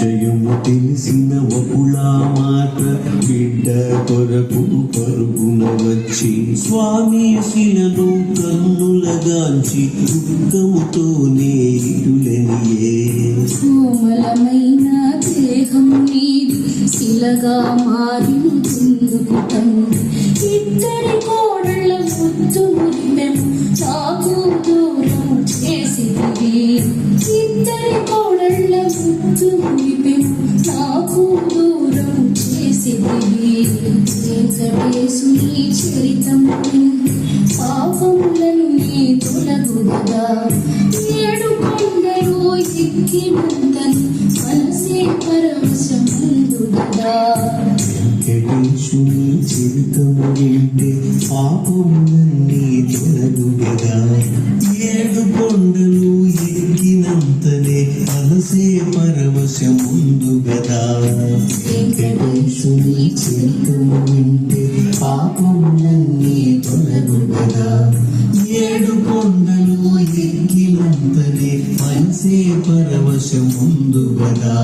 విషయము తెలిసిన వపులా మాట బిడ్డ కొరకు పరుగున వచ్చి స్వామి శిలను కన్నులగాంచి దుఃఖముతోనే ఇటులనియే. కోమలమైన దేహం నీది శిలగా మారిందుకు తండ్రి, ఇద్దరి కోడళ్ళ ముద్దు మురిమెము చాకు దూరం చేసిది. ఇద్దరి కోడళ్ళ ముద్దు మురిమెము చాకు దూరం చేసిది. వెంకటేశుని చరితం పాపములన్నీ తొలగుగా ఏడు కొండలు ఎక్కినంతని మనసే పరవశముందుగా. వెంకటేశుని చరితము వింటే పాపములన్నీ తొలగుగా ఏడు కొండలు ఎక్కినంతనే మనసే పరవశముందు గదా. వెంకటేశుని చరితము వింటే పాపములన్నీ తొలగు గదా. ఏడు కొండలు ఎక్కినంతనే మనసే పరవశముందు గదా.